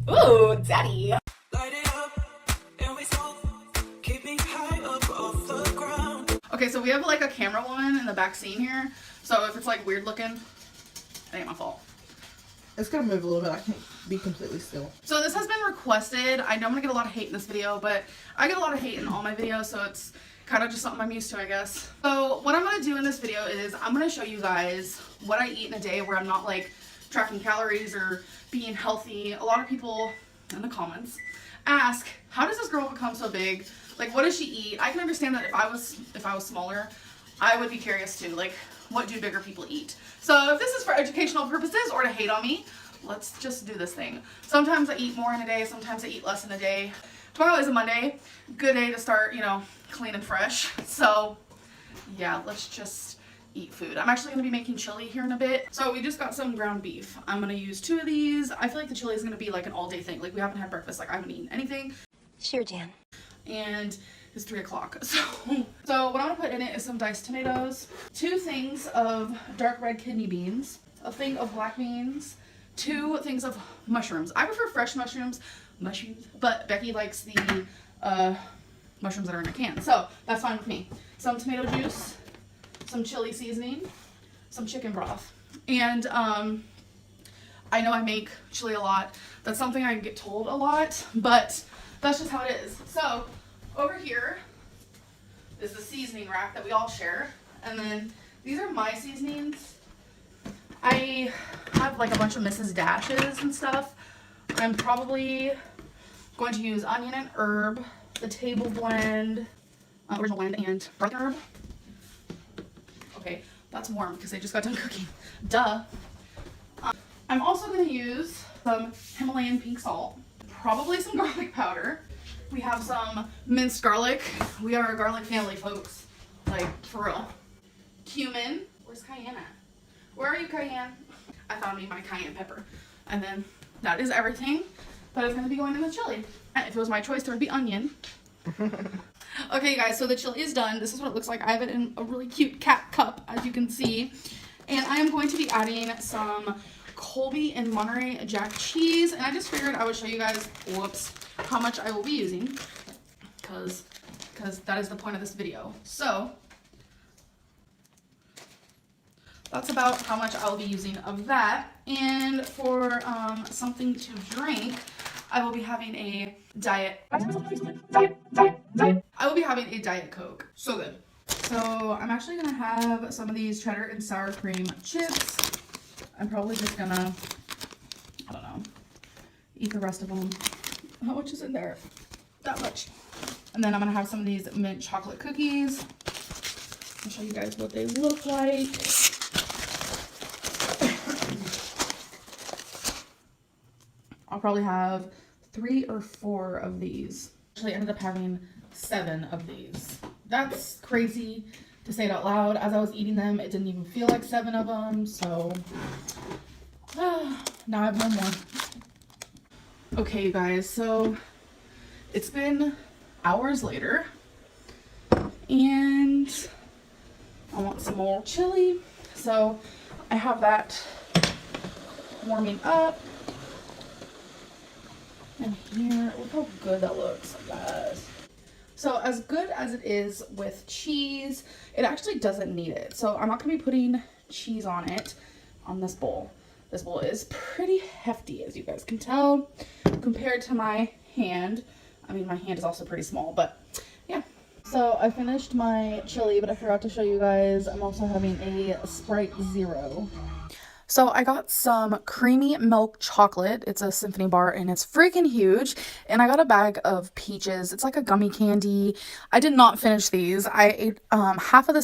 Ooh, daddy. Light it up, and we smoke. Keep me high up off the ground. Okay, so we have like a camera woman in the back scene here. So if it's like weird looking, it ain't my fault. It's gonna move a little bit. I can't be completely still. So this has been requested. I know I'm gonna get a lot of hate in this video, but I get a lot of hate in all my videos, so it's kind of just something I'm used to, I guess. So what I'm gonna do in this video is I'm gonna show you guys what I eat in a day where I'm not like tracking calories or being healthy. A lot of people in the comments ask, how does this girl become so big? Like, what does she eat? I can understand that if I was smaller, I would be curious too. Like, what do bigger people eat? So if this is for educational purposes or to hate on me, let's just do this thing. Sometimes I eat more in a day, sometimes I eat less in a day. Tomorrow is a Monday. Good day to start, you know, clean and fresh. So yeah, let's just eat food. I'm actually gonna be making chili here in a bit. So we just got some ground beef. I'm gonna use 2 of these. I feel like the chili is gonna be like an all day thing. Like, we haven't had breakfast, like I haven't eaten anything. Sure, Jan. And it's 3 o'clock. So what I'm gonna put in it is some diced tomatoes, 2 things of dark red kidney beans, a thing of black beans, 2 things of mushrooms. I prefer fresh mushrooms, but Becky likes the mushrooms that are in a can. So that's fine with me. Some tomato juice, some chili seasoning, some chicken broth. And I know I make chili a lot. That's something I get told a lot, but that's just how it is. So over here is the seasoning rack that we all share. And then these are my seasonings. I have like a bunch of Mrs. Dashes and stuff. I'm probably going to use onion and herb, the table blend, original blend, and garlic herb. Okay, that's warm because they just got done cooking. Duh. I'm also going to use some Himalayan pink salt, probably some garlic powder. We have some minced garlic. We are a garlic family, folks. Like, for real. Cumin. Where's cayenne at? Where are you, cayenne? I found me my cayenne pepper. And then that is everything that is going to be going in the chili. If it was my choice, there would be onion. Okay, guys, so the chili is done. This is what it looks like. I have it in a really cute cat cup, as you can see. And I am going to be adding some Colby and Monterey Jack cheese. And I just figured I would show you guys, whoops, how much I will be using. Because that is the point of this video. So that's about how much I'll be using of that. And for something to drink, I will be having a diet Coke. So good. So I'm actually gonna have some of these cheddar and sour cream chips. I'm probably just gonna, I don't know, eat the rest of them. How much is in there? That much. And then I'm gonna have some of these mint chocolate cookies. I'll show you guys what they look like. I'll probably have 3 or 4 of these. Actually, I ended up having 7 of these. That's crazy to say it out loud. As I was eating them, it didn't even feel like 7 of them. So now I have no more. Okay, you guys. So it's been hours later, and I want some more chili. So I have that warming up. And here, look how good that looks, guys. So as good as it is with cheese, it actually doesn't need it. So I'm not going to be putting cheese on it on this bowl. This bowl is pretty hefty, as you guys can tell, compared to my hand. I mean, my hand is also pretty small, but yeah. So I finished my chili, but I forgot to show you guys, I'm also having a Sprite Zero. So I got some creamy milk chocolate. It's a symphony bar and it's freaking huge. And I got a bag of peaches. It's like a gummy candy. I did not finish these. I ate half of the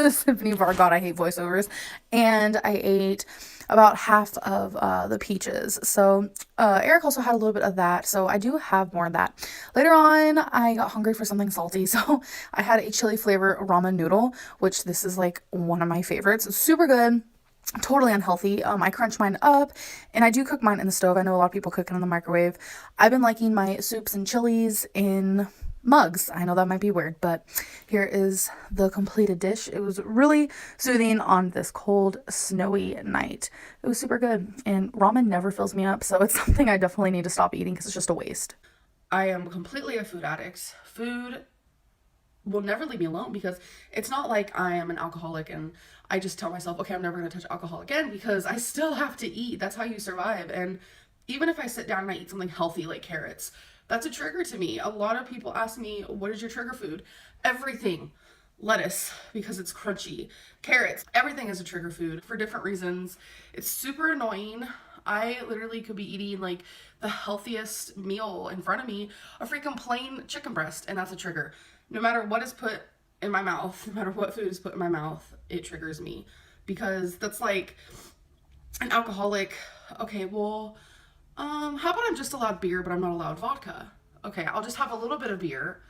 symphony bar. God, I hate voiceovers. And I ate about half of the peaches. So Eric also had a little bit of that. So I do have more of that. Later on, I got hungry for something salty. So I had a chili flavor ramen noodle, which this is like one of my favorites. It's super good. Totally unhealthy. I crunch mine up and I do cook mine in the stove. I know a lot of people cook it in the microwave. I've been liking my soups and chilies in mugs. I know that might be weird, but here is the completed dish. It was really soothing on this cold, snowy night. It was super good, and ramen never fills me up, so it's something I definitely need to stop eating because it's just a waste. I am completely a food addict. Food will never leave me alone because it's not like I am an alcoholic and I just tell myself, okay, I'm never going to touch alcohol again, because I still have to eat. That's how you survive. And even if I sit down and I eat something healthy like carrots, that's a trigger to me. A lot of people ask me, what is your trigger food? Everything. Lettuce, because it's crunchy. Carrots, everything is a trigger food for different reasons. It's super annoying. I literally could be eating like the healthiest meal in front of me, a freaking plain chicken breast, and that's a trigger. No matter what is put in my mouth, no matter what food is put in my mouth, it triggers me, because that's like an alcoholic. Okay, well, how about I'm just allowed beer, but I'm not allowed vodka? Okay, I'll just have a little bit of beer,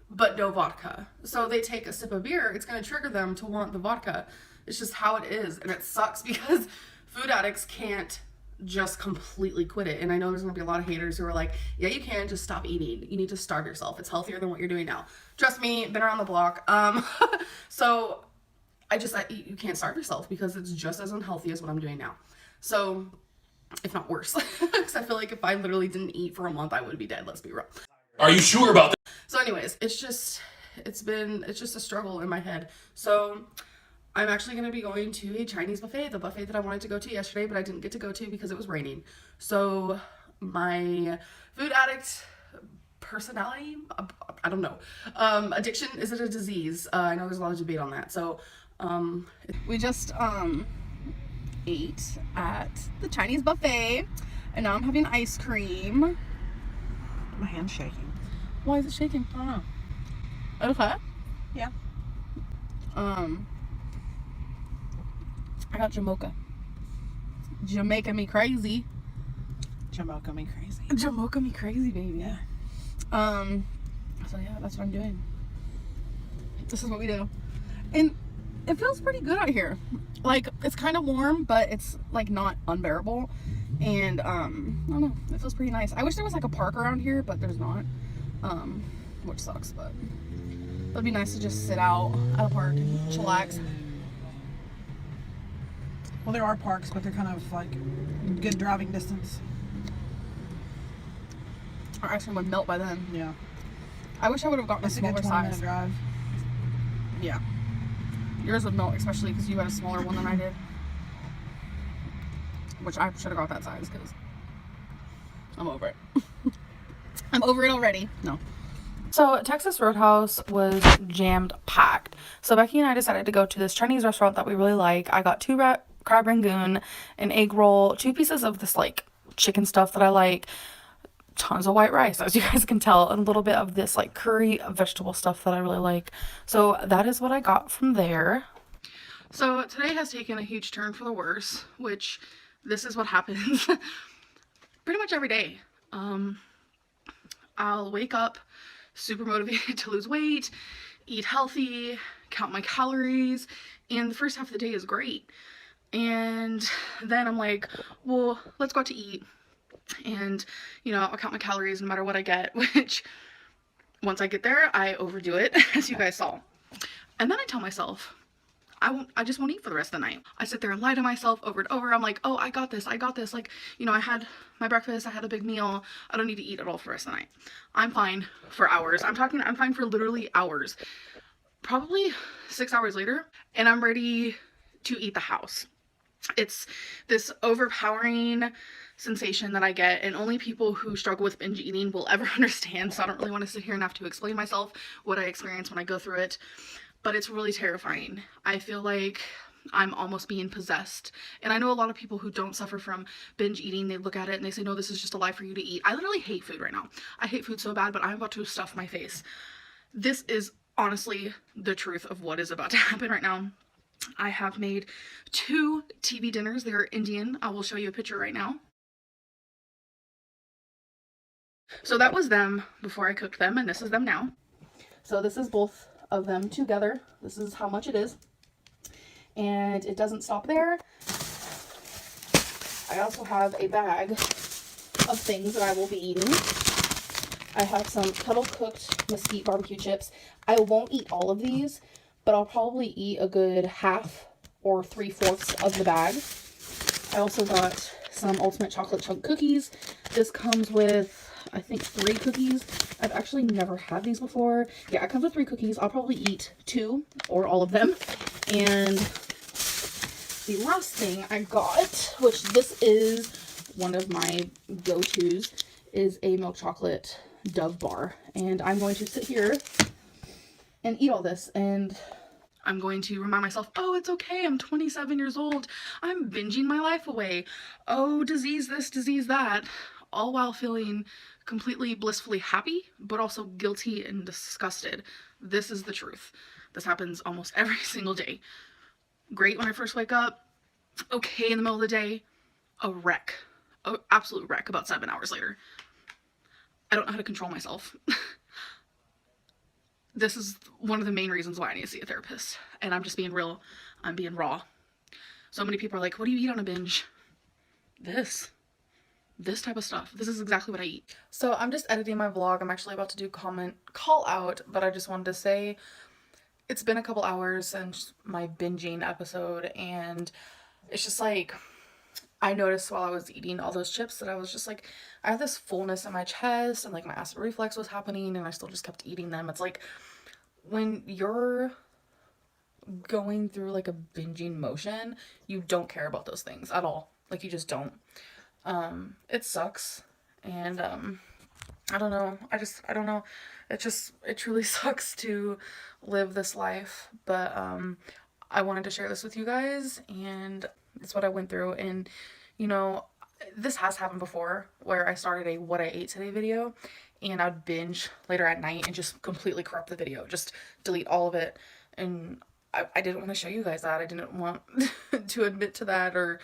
but no vodka. So they take a sip of beer, it's going to trigger them to want the vodka. It's just how it is, and it sucks because food addicts can't just completely quit it. And I know there's gonna be a lot of haters who are like, yeah, you can just stop eating. You need to starve yourself. It's healthier than what you're doing now. Trust me, been around the block. So you can't starve yourself because it's just as unhealthy as what I'm doing now. So, if not worse, because I feel like if I literally didn't eat for a month, I would be dead. Let's be real. Are you sure about that? So anyways, it's just a struggle in my head. So I'm actually going to be going to a Chinese buffet, the buffet that I wanted to go to yesterday, but I didn't get to go to because it was raining. So my food addict personality, I don't know. Addiction, is it a disease? I know there's a lot of debate on that. So we just ate at the Chinese buffet, and now I'm having ice cream. My hand's shaking. Why is it shaking? I don't know. Okay. Yeah. I got Jamocha. Jamaica me crazy. Jamocha me crazy. Jamocha me crazy, baby. Yeah. So yeah, that's what I'm doing. This is what we do. And it feels pretty good out here. Like, it's kind of warm, but it's like not unbearable. And I don't know, it feels pretty nice. I wish there was like a park around here, but there's not. Which sucks, but it'd be nice to just sit out at a park and chillax. Well, there are parks, but they're kind of like good driving distance. Our ice cream would melt by then. Yeah. I wish I would have gotten It's a a good smaller 20-minute size. drive. Yeah. Yours would melt, especially because you had a smaller one than I did. Which I should have got that size because I'm over it. I'm over it already. No. So Texas Roadhouse was jammed packed. So Becky and I decided to go to this Chinese restaurant that we really like. I got 2 crab rangoon, an egg roll, 2 pieces of this like chicken stuff that I like, tons of white rice, as you guys can tell, and a little bit of this like curry vegetable stuff that I really like. So that is what I got from there. So today has taken a huge turn for the worse, which this is what happens pretty much every day. I'll wake up super motivated to lose weight, eat healthy, count my calories, and the first half of the day is great. And then I'm like, well, let's go out to eat. And, you know, I'll count my calories no matter what I get, which once I get there, I overdo it, as you guys saw. And then I tell myself, I just won't eat for the rest of the night. I sit there and lie to myself over and over. I'm like, oh, I got this. Like, you know, I had my breakfast, I had a big meal. I don't need to eat at all for the rest of the night. I'm fine for hours. I'm fine for literally hours. Probably 6 hours later, and I'm ready to eat the house. It's this overpowering sensation that I get, and only people who struggle with binge eating will ever understand, so I don't really want to sit here and have to explain myself what I experience when I go through it. But it's really terrifying. I feel like I'm almost being possessed. And I know a lot of people who don't suffer from binge eating, they look at it and they say, no, this is just a lie for you to eat. I literally hate food right now. I hate food so bad, but I'm about to stuff my face. This is honestly the truth of what is about to happen right now. I have made 2 TV dinners. They're Indian. I will show you a picture right now. So that was them before I cooked them, and this is them now. So this is both of them together. This is how much it is. And it doesn't stop there. I also have a bag of things that I will be eating. I have some kettle cooked mesquite barbecue chips. I won't eat all of these, but I'll probably eat a good half or 3/4 of the bag. I also got some ultimate chocolate chunk cookies. This comes with, I think, 3 cookies. I've actually never had these before. Yeah, it comes with 3 cookies. I'll probably eat 2 or all of them. And the last thing I got, which this is one of my go-tos, is a milk chocolate Dove bar. And I'm going to sit here and eat all this, and I'm going to remind myself, oh, it's okay, I'm 27 years old, I'm binging my life away, oh, disease this, disease that, all while feeling completely blissfully happy, but also guilty and disgusted. This is the truth. This happens almost every single day. Great when I first wake up, okay in the middle of the day, a wreck, an absolute wreck about 7 hours later. I don't know how to control myself. This is one of the main reasons why I need to see a therapist. And I'm just being real. I'm being raw. So many people are like, what do you eat on a binge? This type of stuff. This is exactly what I eat. So I'm just editing my vlog. I'm actually about to do call out, but I just wanted to say it's been a couple hours since my binging episode, and it's just like, I noticed while I was eating all those chips that I was just like, I had this fullness in my chest, and like my acid reflux was happening, and I still just kept eating them. It's like when you're going through like a binging motion, you don't care about those things at all. Like, you just don't. It sucks. And I don't know. I don't know. It truly sucks to live this life. But I wanted to share this with you guys, and it's what I went through. And you know, this has happened before, where I started a what I ate today video, and I'd binge later at night and just completely corrupt the video, just delete all of it. And I didn't want to show you guys that. I didn't want to admit to that, or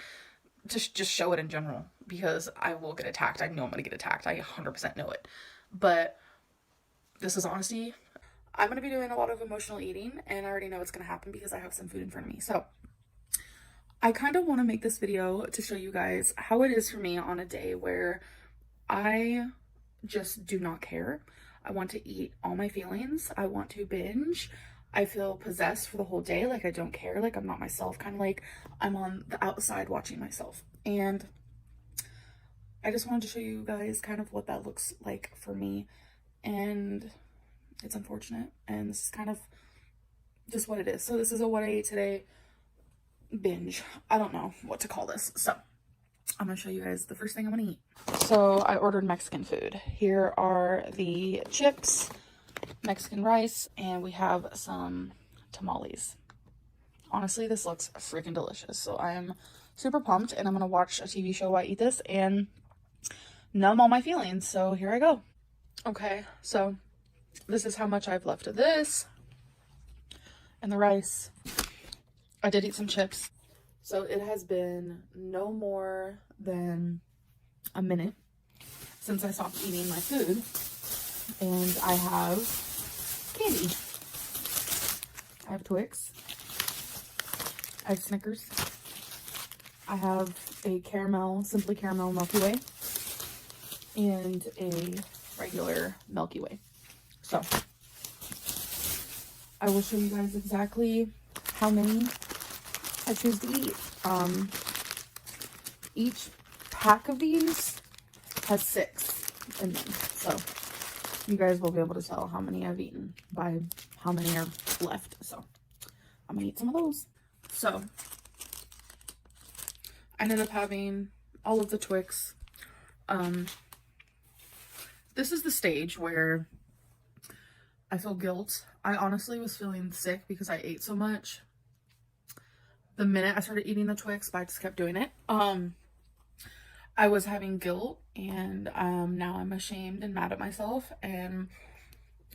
just show it in general, because I will get attacked. I know I'm gonna get attacked. I 100% know it. But this is honesty. I'm gonna be doing a lot of emotional eating, and I already know it's gonna happen because I have some food in front of me. So I kind of want to make this video to show you guys how it is for me on a day where I just do not care. I want to eat all my feelings. I want to binge. I feel possessed for the whole day. Like, I don't care. Like, I'm not myself. Kind of like I'm on the outside watching myself. And I just wanted to show you guys kind of what that looks like for me. And it's unfortunate. And this is kind of just what it is. So this is a what I ate today binge. I don't know what to call this. So I'm gonna show you guys the first thing I'm gonna eat. So I ordered Mexican food. Here are the chips, Mexican rice, and we have some tamales. Honestly, this looks freaking delicious. So I am super pumped, and I'm gonna watch a TV show while I eat this and numb all my feelings. So here I go. Okay, so this is how much I've left of this and the rice. I did eat some chips. So it has been no more than a minute since I stopped eating my food. And I have candy. I have Twix. I have Snickers. I have a caramel, Simply Caramel Milky Way. And a regular Milky Way. So I will show you guys exactly how many I choose to eat. Each pack of these has 6 in them, so you guys will be able to tell how many I've eaten by how many are left. So I'm gonna eat some of those. So I ended up having all of the Twix. This is the stage where I feel guilt. I honestly was feeling sick because I ate so much the minute I started eating the Twix, but I just kept doing it. I was having guilt, and now I'm ashamed and mad at myself, and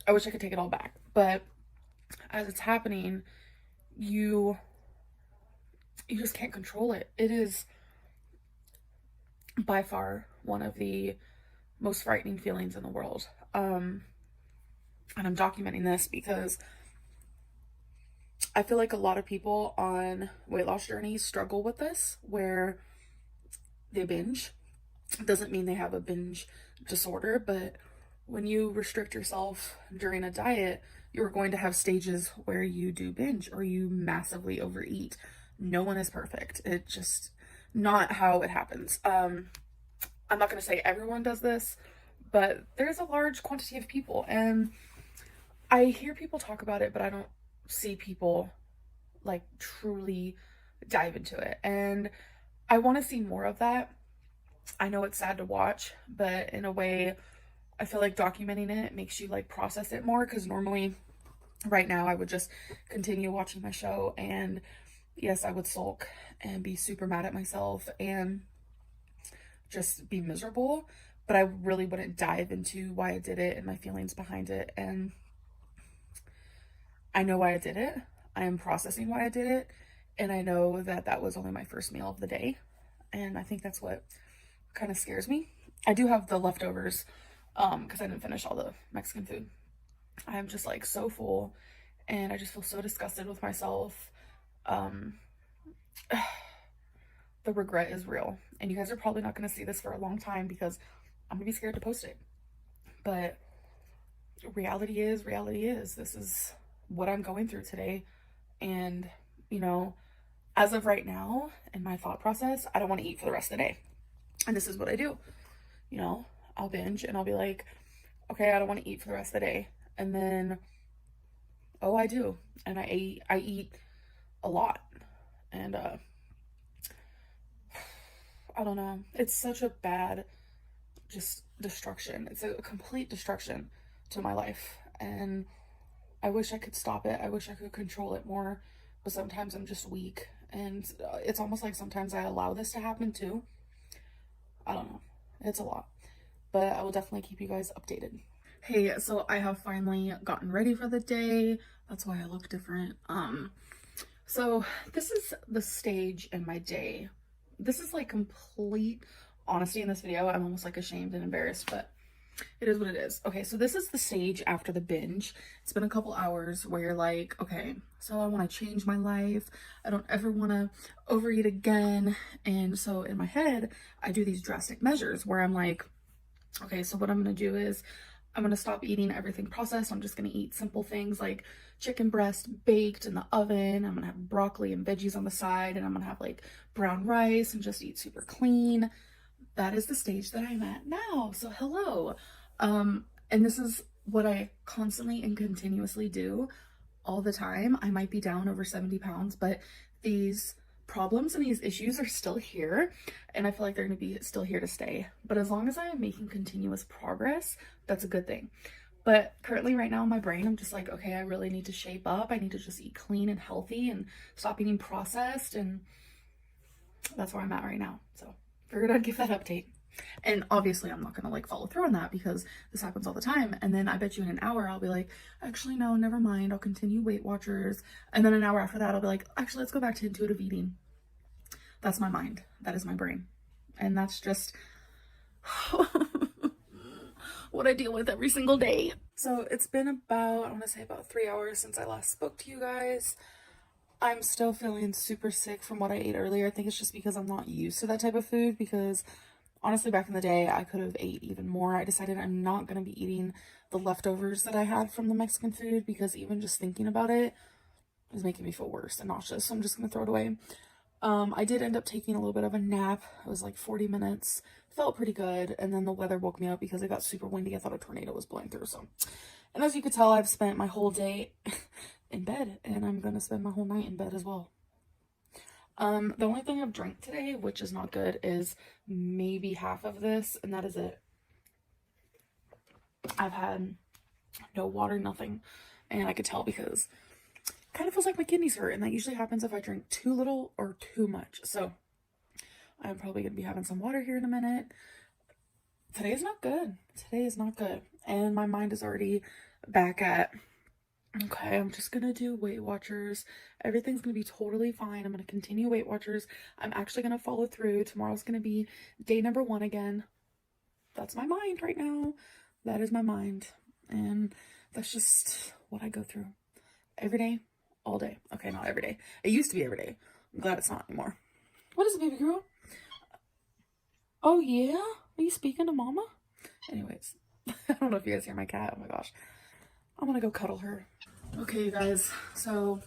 I wish I could take it all back. But as it's happening, you just can't control it. It is by far one of the most frightening feelings in the world. And I'm documenting this because I feel like a lot of people on weight loss journeys struggle with this, where they binge. It doesn't mean they have a binge disorder, but when you restrict yourself during a diet, you're going to have stages where you do binge or you massively overeat. No one is perfect. It's just not how it happens. I'm not going to say everyone does this, but there's a large quantity of people, and I hear people talk about it, but I don't see people like truly dive into it. And I want to see more of that. I know it's sad to watch, but in a way, I feel like documenting it makes you like process it more, because normally right now I would just continue watching my show, and yes, I would sulk and be super mad at myself and just be miserable, but I really wouldn't dive into why I did it and my feelings behind it. And I know why I did it. I am processing why I did it, and I know that that was only my first meal of the day, and I think that's what kind of scares me. I do have the leftovers because I didn't finish all the Mexican food. I'm just like so full, and I just feel so disgusted with myself. The regret is real, and you guys are probably not going to see this for a long time because I'm gonna be scared to post it, but reality is this is what I'm going through today. And you know, as of right now in my thought process, I don't want to eat for the rest of the day, and this is what I do. You know, I'll binge and I'll be like, okay, I don't want to eat for the rest of the day, and then oh, I do, and I eat a lot. And I don't know, it's such a bad just destruction. It's a complete destruction to my life, and I wish I could stop it. I wish I could control it more, but sometimes I'm just weak, and it's almost like sometimes I allow this to happen too. I don't know, it's a lot, but I will definitely keep you guys updated. Hey, so I have finally gotten ready for the day. That's why I look different. So this is the stage in my day. This is like complete honesty in this video. I'm almost like ashamed and embarrassed, but it is what it is. Okay, so this is the stage after the binge. It's been a couple hours where you're like, okay, so I want to change my life. I don't ever want to overeat again. And so in my head, I do these drastic measures where I'm like, okay, so what I'm going to do is I'm going to stop eating everything processed. I'm just going to eat simple things like chicken breast baked in the oven. I'm going to have broccoli and veggies on the side, and I'm going to have like brown rice and just eat super clean. That is the stage that I'm at now. So hello. And this is what I constantly and continuously do all the time. I might be down over 70 pounds, but these problems and these issues are still here, and I feel like they're going to be still here to stay. But as long as I am making continuous progress, that's a good thing. But currently right now in my brain, I'm just like, okay, I really need to shape up. I need to just eat clean and healthy and stop eating processed, and that's where I'm at right now. So figured I'd give that update. And obviously I'm not gonna like follow through on that because this happens all the time. And then I bet you in an hour I'll be like, actually no, never mind, I'll continue Weight Watchers. And then an hour after that I'll be like, actually let's go back to intuitive eating. That's my mind. That is my brain. And that's just what I deal with every single day. So it's been about, I want to say about 3 hours since I last spoke to you guys. I'm still feeling super sick from what I ate earlier. I think it's just because I'm not used to that type of food, because honestly back in the day I could have ate even more. I decided I'm not going to be eating the leftovers that I had from the Mexican food, because even just thinking about it is making me feel worse and nauseous, so I'm just going to throw it away. I did end up taking a little bit of a nap. It was like 40 minutes. Felt pretty good, and then the weather woke me up because it got super windy. I thought a tornado was blowing through. So, and as you could tell, I've spent my whole day in bed, and I'm gonna spend my whole night in bed as well. The only thing I've drank today, which is not good, is maybe half of this, and that is it. I've had no water, nothing, and I could tell because it kind of feels like my kidneys hurt, and that usually happens if I drink too little or too much. So I'm probably going to be having some water here in a minute. Today is not good. Today is not good. And my mind is already back at, okay, I'm just going to do Weight Watchers. Everything's going to be totally fine. I'm going to continue Weight Watchers. I'm actually going to follow through. Tomorrow's going to be day number 1 again. That's my mind right now. That is my mind. And that's just what I go through. Every day, all day. Okay, not every day. It used to be every day. I'm glad it's not anymore. What is it, baby girl? Oh, yeah? Are you speaking to mama? Anyways, I don't know if you guys hear my cat. Oh my gosh. I'm gonna go cuddle her. Okay, you guys. So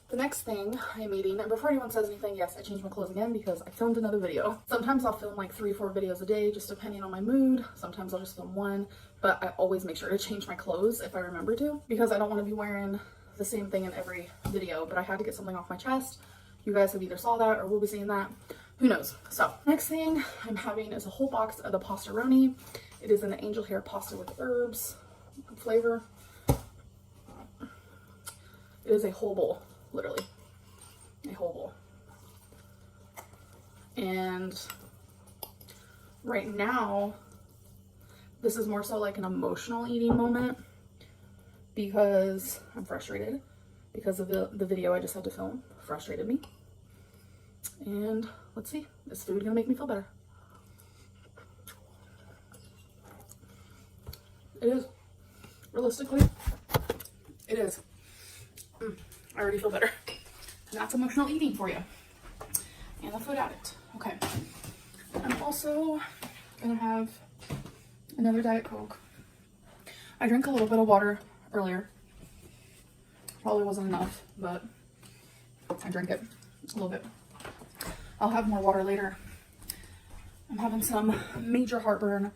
the next thing I'm eating, and before anyone says anything, yes, I changed my clothes again because I filmed another video. Sometimes I'll film like 3 or 4 videos a day, just depending on my mood. Sometimes I'll just film 1, but I always make sure to change my clothes if I remember to, because I don't want to be wearing the same thing in every video. But I had to get something off my chest. You guys have either saw that or will be seeing that. Who knows? So next thing I'm having is a whole box of the pastaroni. It is an angel hair pasta with herbs flavor. It is a whole bowl, literally a whole bowl. And right now, this is more so like an emotional eating moment because I'm frustrated because of the video I just had to film frustrated me. And let's see, is food gonna make me feel better? It is. Realistically, it is. I already feel better. And that's emotional eating for you. And a food addict. Okay. I'm also gonna have another Diet Coke. I drank a little bit of water earlier. Probably wasn't enough, but I drank it a little bit. I'll have more water later. I'm having some major heartburn.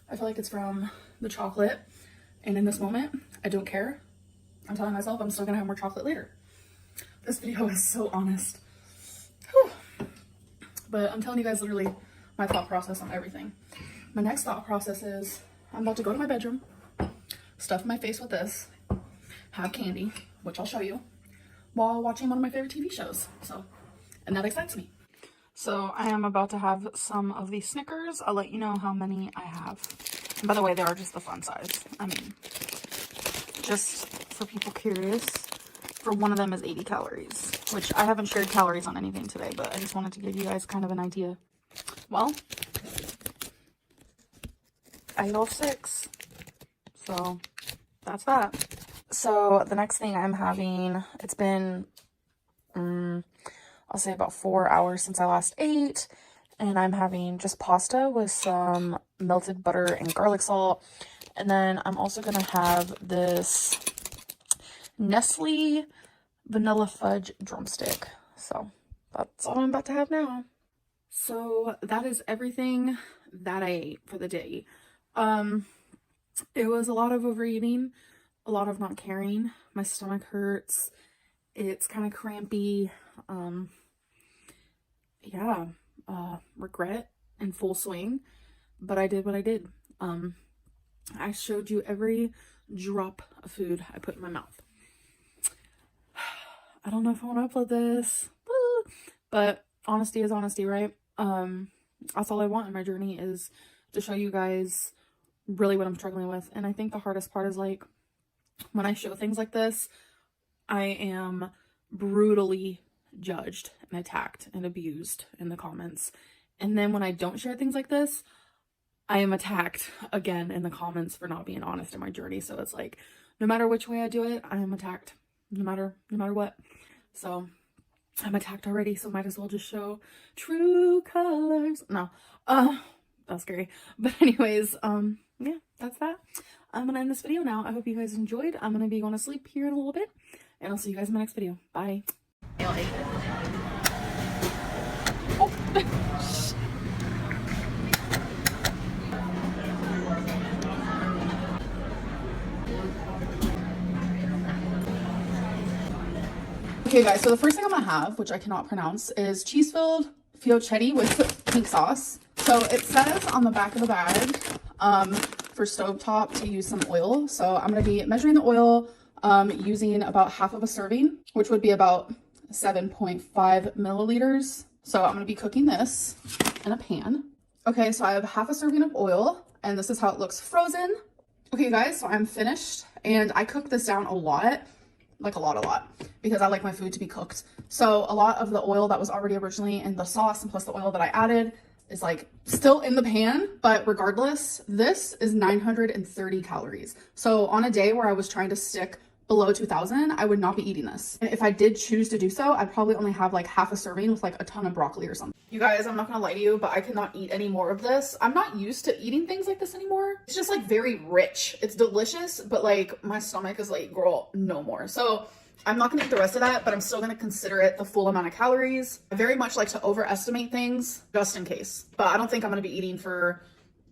I feel like it's from the chocolate. And in this moment, I don't care. I'm telling myself I'm still gonna have more chocolate later. This video is so honest. Whew. But I'm telling you guys literally my thought process on everything. My next thought process is I'm about to go to my bedroom, stuff my face with this, have candy, which I'll show you, while watching one of my favorite TV shows. And that excites me. So I am about to have some of these Snickers. I'll let you know how many I have. And by the way, they are just the fun size. I mean, just for people curious, for one of them is 80 calories, which I haven't shared calories on anything today, but I just wanted to give you guys kind of an idea. Well, I ate off 6. So that's that. So the next thing I'm having, it's been, I'll say about 4 hours since I last ate. And I'm having just pasta with some melted butter and garlic salt. And then I'm also going to have this Nestle vanilla fudge drumstick. So that's all I'm about to have now. So that is everything that I ate for the day. It was a lot of overeating, a lot of not caring. My stomach hurts. It's kind of crampy. Yeah, regret in full swing, but I did what I did. I showed you every drop of food I put in my mouth. I don't know if I want to upload this, but honesty is honesty, right? That's all I want in my journey, is to show you guys really what I'm struggling with. And I think the hardest part is, like, when I show things like this, I am brutally judged and attacked and abused in the comments. And then when I don't share things like this, I am attacked again in the comments for not being honest in my journey. So it's like, no matter which way I do it, I am attacked, no matter what. So I'm attacked already, so might as well just show true colors. No, that's scary. But anyways, yeah, that's that. I'm gonna end this video now. I hope you guys enjoyed. I'm gonna be going to sleep here in a little bit, and I'll see you guys in my next video. Bye. Oh. Okay guys, so the first thing I'm gonna have, which I cannot pronounce, is cheese-filled fiocchetti with pink sauce. So it says on the back of the bag for stovetop to use some oil. So I'm gonna be measuring the oil using about half of a serving, which would be about 7.5 milliliters. So I'm gonna be cooking this in a pan. Okay, so I have half a serving of oil, and this is how it looks frozen. Okay guys, so I'm finished, and I cooked this down a lot, like a lot, because I like my food to be cooked. So a lot of the oil that was already originally in the sauce, and plus the oil that I added, is like still in the pan. But regardless, this is 930 calories. So on a day where I was trying to stick below 2,000, I would not be eating this. And if I did choose to do so, I'd probably only have like half a serving with like a ton of broccoli or something. You guys, I'm not gonna lie to you, but I cannot eat any more of this. I'm not used to eating things like this anymore. It's just like very rich. It's delicious, but like my stomach is like, girl, no more. So I'm not gonna eat the rest of that, but I'm still gonna consider it the full amount of calories. I very much like to overestimate things just in case, but I don't think I'm gonna be eating for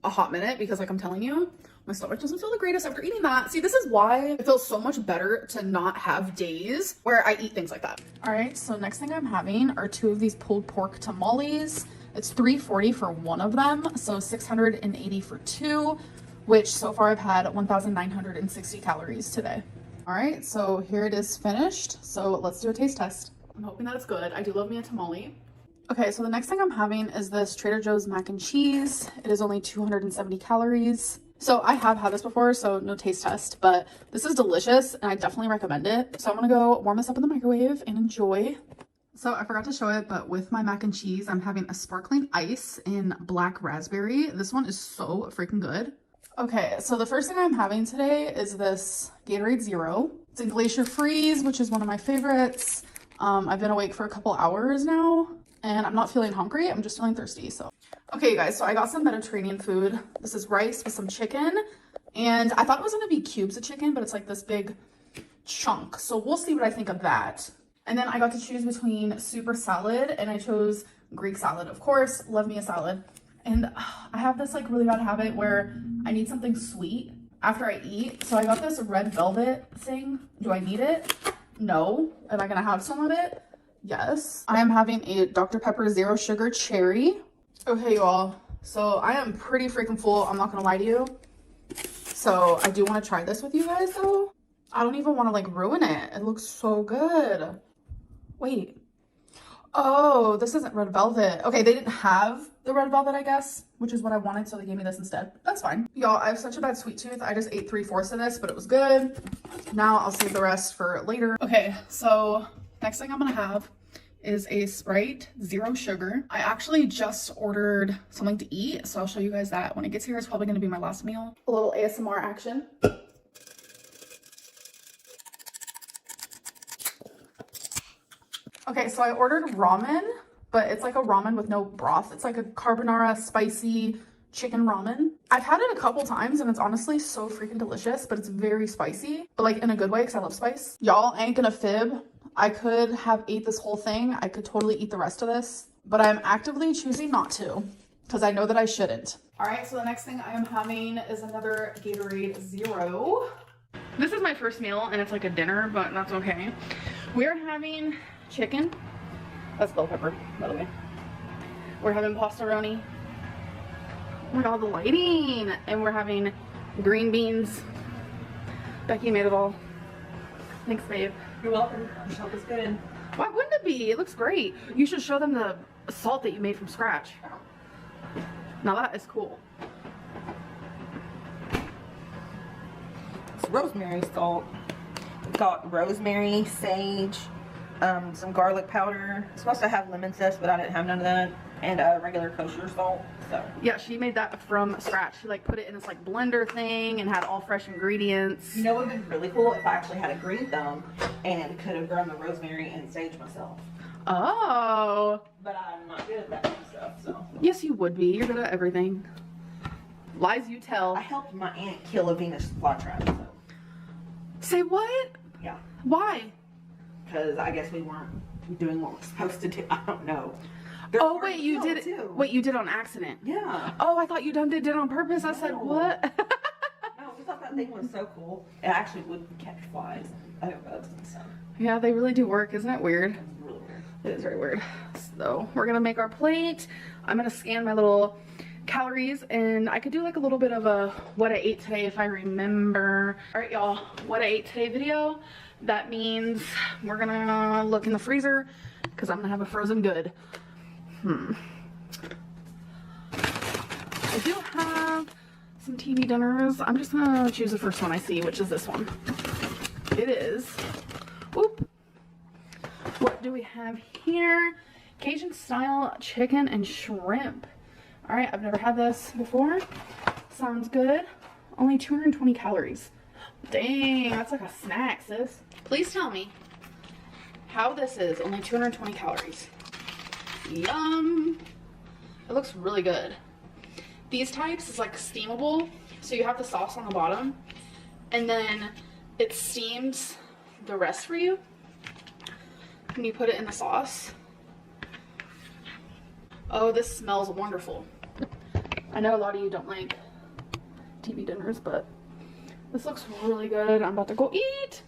a hot minute because like I'm telling you, my stomach doesn't feel the greatest after eating that. See, this is why it feels so much better to not have days where I eat things like that. All right, so next thing I'm having are 2 of these pulled pork tamales. It's $3.40 for one of them, so $680 for 2, which so far I've had 1,960 calories today. All right, so here it is finished. So let's do a taste test. I'm hoping that it's good. I do love me a tamale. Okay, so the next thing I'm having is this Trader Joe's mac and cheese. It is only 270 calories. So I have had this before, so no taste test, but this is delicious and I definitely recommend it. So I'm gonna go warm this up in the microwave and enjoy. So I forgot to show it, but with my mac and cheese, I'm having a sparkling ice in black raspberry. This one is so freaking good. Okay, so the first thing I'm having today is this Gatorade Zero. It's in Glacier Freeze, which is one of my favorites. I've been awake for a couple hours now and I'm not feeling hungry. I'm just feeling thirsty, so. Okay, you guys, so I got some Mediterranean food. This is rice with some chicken, and I thought it was gonna be cubes of chicken, but it's like this big chunk. So we'll see what I think of that. And then I got to choose between super salad, and I chose Greek salad, of course. Love me a salad. And I have this like really bad habit where I need something sweet after I eat. So I got this red velvet thing. Do I need it? No. Am I gonna have some of it? Yes. I am having a Dr. Pepper Zero Sugar Cherry. Okay, you all. So I am pretty freaking full. I'm not gonna lie to you. So I do want to try this with you guys though. I don't even want to like ruin it. It looks so good. Wait. Oh, this isn't red velvet. Okay, they didn't have the red velvet, I guess, which is what I wanted, so they gave me this instead. That's fine. Y'all, I have such a bad sweet tooth. I just ate 3/4 of this, but it was good. Now I'll save the rest for later. Okay, so next thing I'm gonna have is a Sprite Zero Sugar. I actually just ordered something to eat, so I'll show you guys that when it gets here. It's probably gonna be my last meal. A little ASMR action. Okay, so I ordered ramen, but it's like a ramen with no broth. It's like a carbonara spicy chicken ramen. I've had it a couple times and it's honestly so freaking delicious, but it's very spicy, but like in a good way because I love spice. Y'all, I ain't gonna fib. I could have ate this whole thing. I could totally eat the rest of this, but I'm actively choosing not to because I know that I shouldn't. All right, so the next thing I am having is another Gatorade Zero. This is my first meal and it's like a dinner, but that's okay. We're having chicken. That's bell pepper, by the way. We're having pastaroni. Oh my god, the lighting! And we're having green beans. Becky made it all. Thanks, babe. You're welcome. I hope it's good. Why wouldn't it be? It looks great. You should show them the salt that you made from scratch. Now that is cool. It's rosemary salt. We've got rosemary, sage, some garlic powder. It's supposed to have lemon zest, but I didn't have none of that. And regular kosher salt. So yeah, she made that from scratch. She like put it in this like blender thing and had all fresh ingredients. you know what would be really cool if I actually had a green thumb and could have grown the rosemary and sage myself. Oh. But I'm not good at that kind of stuff, so. Yes, you would be. You're good at everything. Lies you tell. I helped my aunt kill a Venus flytrap, so. Say what? Yeah. Why? Because I guess we weren't doing what we're supposed to do. I don't know. Oh wait, you did it. Too. Wait, you did it on accident. Yeah. Oh, I thought you did it on purpose. I said No. what? No, we thought that thing was so cool. It actually would catch flies and other bugs and stuff. Yeah, they really do work. Isn't it weird? It was really weird. It is very weird. So we're gonna make our plate. I'm gonna scan my little calories and I could do like a little bit of a what I ate today if I remember. All right, y'all, what I ate today video. That means we're gonna look in the freezer because I'm gonna have a frozen good. I do have some TV dinners. I'm just gonna choose the first one I see, which is this one. It is. Whoop. What do we have here? Cajun style chicken and shrimp. All right, I've never had this before. Sounds good. Only 220 calories. Dang, that's like a snack, sis. Please tell me how this is only 220 calories. Yum. It looks really good. These types is like steamable, so you have the sauce on the bottom and then it steams the rest for you and you put it in the sauce. Oh, this smells wonderful. I know a lot of you don't like TV dinners, but this looks really good. I'm about to go eat.